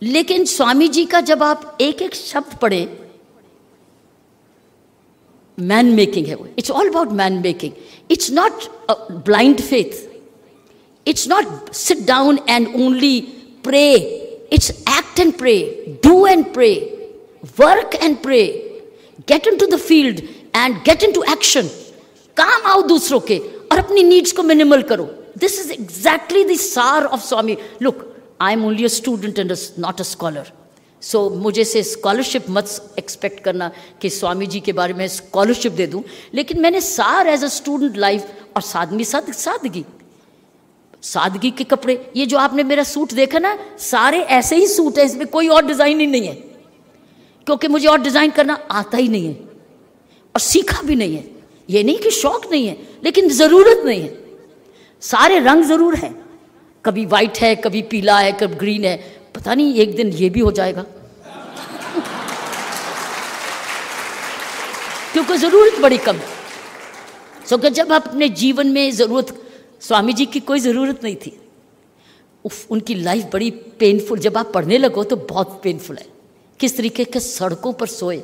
लेकिन स्वामी जी का जब आप एक एक शब्द पढ़े, मैन मेकिंग है वो। It's all about man making. It's not blind faith. It's not sit down and only pray. It's act and pray, do and pray, work and pray, get into the field and get into action. काम आओ दूसरों के और अपनी needs को minimal करो. This is exactly the सार of Swami. Look, I am only a student and not a scholar. So मुझे से स्कॉलरशिप मत एक्सपेक्ट करना कि स्वामी जी के बारे में स्कॉलरशिप दे दूं, लेकिन मैंने सार एज अ स्टूडेंट लाइफ और सादगी सादगी के कपड़े। ये जो आपने मेरा सूट देखा ना, सारे ऐसे ही सूट है, इसमें कोई और डिजाइन ही नहीं है, क्योंकि मुझे और डिजाइन करना आता ही नहीं है और सीखा भी नहीं है। ये नहीं कि शौक नहीं है, लेकिन जरूरत नहीं है। सारे रंग जरूर हैं, कभी वाइट है, कभी पीला है, कभी ग्रीन है, पता नहीं एक दिन ये भी हो जाएगा क्योंकि जरूरत बड़ी कम है। सो जब आप अपने जीवन में जरूरत, स्वामी जी की कोई ज़रूरत नहीं थी, उनकी लाइफ बड़ी पेनफुल, जब आप पढ़ने लगो तो बहुत पेनफुल है। किस तरीके के सड़कों पर सोए,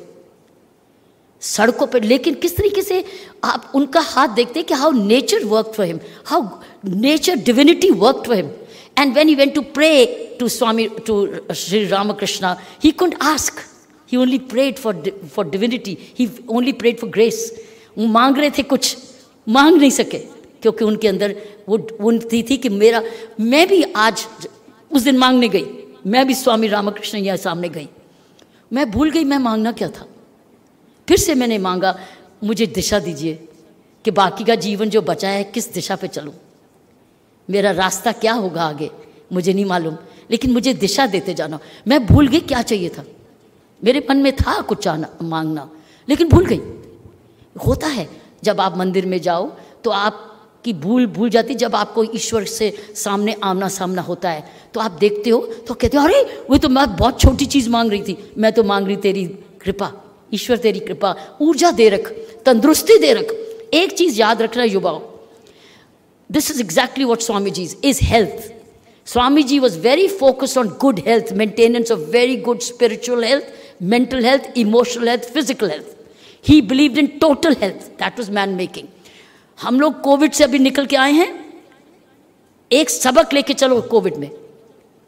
सड़कों पर, लेकिन किस तरीके से आप उनका हाथ देखते हैं कि how nature work for him, how nature divinity work for him. And when he went to pray to Swami, to Shri Ramakrishna, he couldn't ask, he only prayed for divinity, he only prayed for grace. वो मांग रहे थे, कुछ मांग नहीं सके, क्योंकि उनके अंदर वो थी कि मैं भी आज उस दिन मांगने गई, मैं भी स्वामी रामकृष्ण यहाँ सामने गई, मैं भूल गई मैं मांगना क्या था। फिर से मैंने मांगा, मुझे दिशा दीजिए कि बाकी का जीवन जो बचा है किस दिशा पे चलूं, मेरा रास्ता क्या होगा आगे मुझे नहीं मालूम, लेकिन मुझे दिशा देते जाना। मैं भूल गई क्या चाहिए था, मेरे मन में था कुछ मांगना, लेकिन भूल गई। होता है जब आप मंदिर में जाओ तो आप की भूल जाती। जब आपको ईश्वर से सामने आमना सामना होता है तो आप देखते हो तो कहते हो, अरे वो तो मैं बहुत छोटी चीज़ मांग रही थी, मैं तो मांग रही तेरी कृपा। ईश्वर तेरी कृपा, ऊर्जा दे रख, तंदुरुस्ती दे रख। एक चीज़ याद रखना युवाओं, this is exactly what Swami ji is health. Swami ji was very focused on good health, maintenance of very good spiritual health, mental health, emotional health, physical health. He believed in total health. That was man making. हम लोग Covid से अभी निकल के आए हैं. एक सबक लेके चलो कोविड में.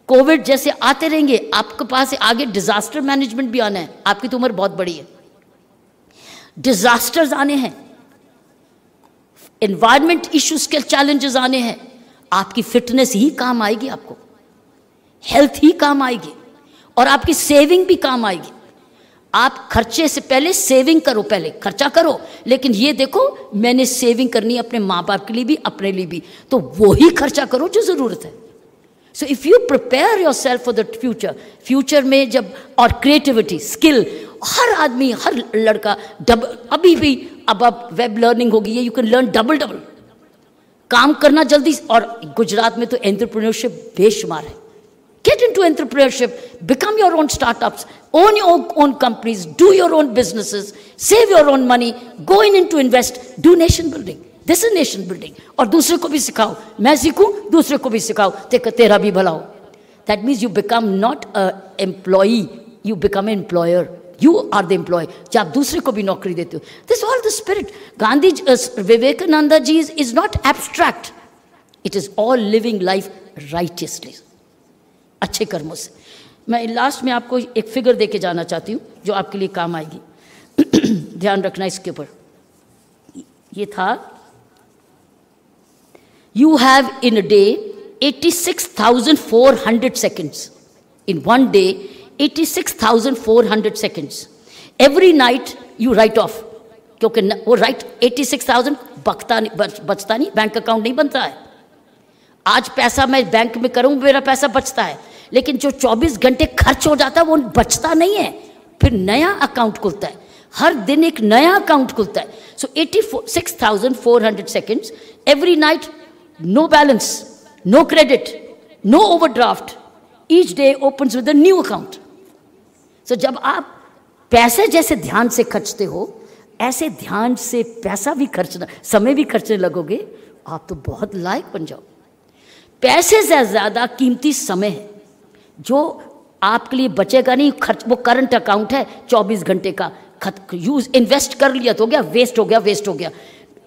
कोविड जैसे आते रहेंगे आपके पास आगे डिजास्टर मैनेजमेंट भी आना है. आपकी तो उम्र बहुत बड़ी है. डिजास्टर्स आने हैं, एनवायरमेंट इश्यूज के चैलेंजेस आने हैं. आपकी फिटनेस ही काम आएगी, आपको हेल्थ ही काम आएगी और आपकी सेविंग भी काम आएगी. आप खर्चे से पहले सेविंग करो, पहले खर्चा करो, लेकिन ये देखो मैंने सेविंग करनी है अपने माँ बाप के लिए भी, अपने लिए भी, तो वो ही खर्चा करो जो जरूरत है. So if you prepare your self for the future, future में जब, और क्रिएटिविटी, स्किल, हर आदमी, हर लड़का अभी भी अब वेब लर्निंग होगी, ये यू कैन लर्न डबल काम करना जल्दी. और गुजरात में तो एंटरप्रेन्योरशिप बेशुमार है. Get into entrepreneurship, become your own startups, own your own companies, do your own businesses, save your own money, go into invest, do nation building. This is nation building. और दूसरे को भी सिखाओ, मैं सीखूं, दूसरे को भी सिखाओ, तेरा भी भला हो. That means you become not an employee, you become an employer. You are the employee. जब आप दूसरे को भी नौकरी देते हो. This is all the spirit. Gandhi, Vivekananda ji is not abstract. It is all living life righteously. अच्छे कर्मों से. मैं लास्ट में आपको एक फिगर दे के जाना चाहती हूँ जो आपके लिए काम आएगी. ध्यान रखना इसके ऊपर. ये था, you have in a day 86,400 seconds. In one day 86,400 seconds. Every night you write off. क्योंकि वो राइट 86,000 बचता नहीं, बैंक अकाउंट नहीं बनता है. आज पैसा मैं बैंक में करूं, मेरा पैसा बचता है, लेकिन जो 24 घंटे खर्च हो जाता है वो बचता नहीं है, फिर नया अकाउंट खुलता है. हर दिन एक नया अकाउंट खुलता है. सो 86,400 seconds. Every night no balance, no credit, no overdraft. Each day opens with a new account. So जब आप पैसे जैसे ध्यान से खर्चते हो, ऐसे ध्यान से पैसा भी खर्चना, समय भी खर्चने लगोगे, आप तो बहुत लायक बन जाओ. पैसे से ज़्यादा कीमती समय है जो आपके लिए बचेगा नहीं. खर्च वो करंट अकाउंट है 24 घंटे का. यूज इन्वेस्ट कर लिया तो हो गया, वेस्ट हो गया, वेस्ट हो गया.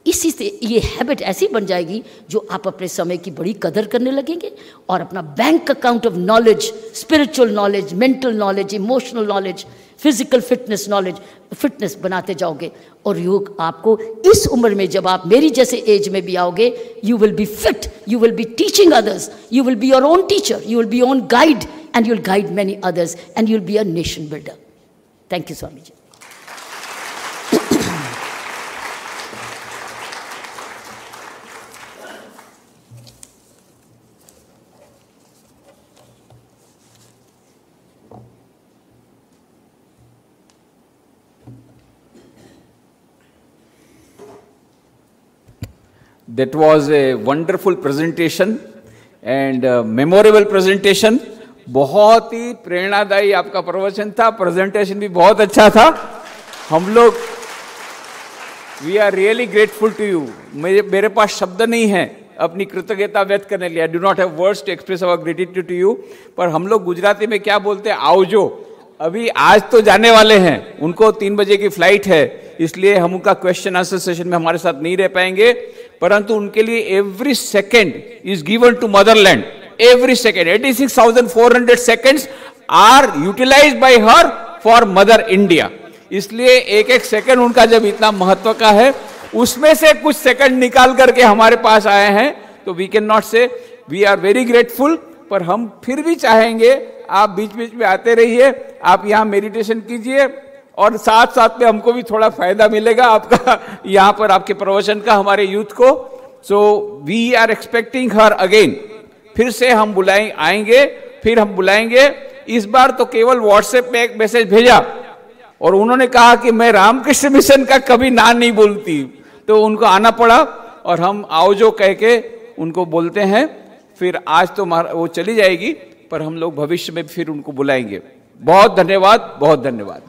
इसी से ये हैबिट ऐसी बन जाएगी जो आप अपने समय की बड़ी कदर करने लगेंगे और अपना bank account of knowledge, spiritual knowledge, mental knowledge, emotional knowledge, physical fitness knowledge, fitness बनाते जाओगे. और योग आपको इस उम्र में, जब आप मेरी जैसे एज में भी आओगे, you will be fit, you will be teaching others, you will be your own teacher, you will be your own guide, and you will guide many others, and you will be a nation builder. Thank you Swami ji. That was a wonderful presentation and memorable presentation. बहुत ही प्रेरणादायी आपका प्रवचन था. Presentation भी बहुत अच्छा था. हम लोग we are really grateful to you. मेरे पास शब्द नहीं है अपनी कृतज्ञता व्यक्त करने के लिए. I do not have words to express our gratitude to you. पर हम लोग गुजराती में क्या बोलते हैं, आओजो. अभी आज तो जाने वाले हैं, उनको 3 बजे की फ्लाइट है, इसलिए हम उनका क्वेश्चन आंसर सेशन में हमारे साथ नहीं रह पाएंगे, परंतु उनके लिए every second is given to motherland. Every second 86,400 seconds are utilised by her for mother India. इसलिए एक एक सेकंड उनका जब इतना महत्व का है, उसमें से कुछ सेकंड निकाल करके हमारे पास आए हैं, तो वी कैन नॉट से वी आर वेरी ग्रेटफुल. पर हम फिर भी चाहेंगे आप बीच बीच में आते रहिए, आप यहाँ मेडिटेशन कीजिए और साथ साथ में हमको भी थोड़ा फायदा मिलेगा आपका यहाँ पर आपके प्रवचन का, हमारे यूथ को. So we are expecting her again. फिर से हम आएंगे, फिर हम बुलाएंगे. इस बार तो केवल व्हाट्सएप में एक मैसेज भेजा और उन्होंने कहा कि मैं रामकृष्ण मिशन का कभी ना नहीं बोलती, तो उनको आना पड़ा और हम आओ जो कह के उनको बोलते हैं. फिर आज तो वो चली जाएगी, पर हम लोग भविष्य में फिर उनको बुलाएंगे. बहुत धन्यवाद, बहुत धन्यवाद.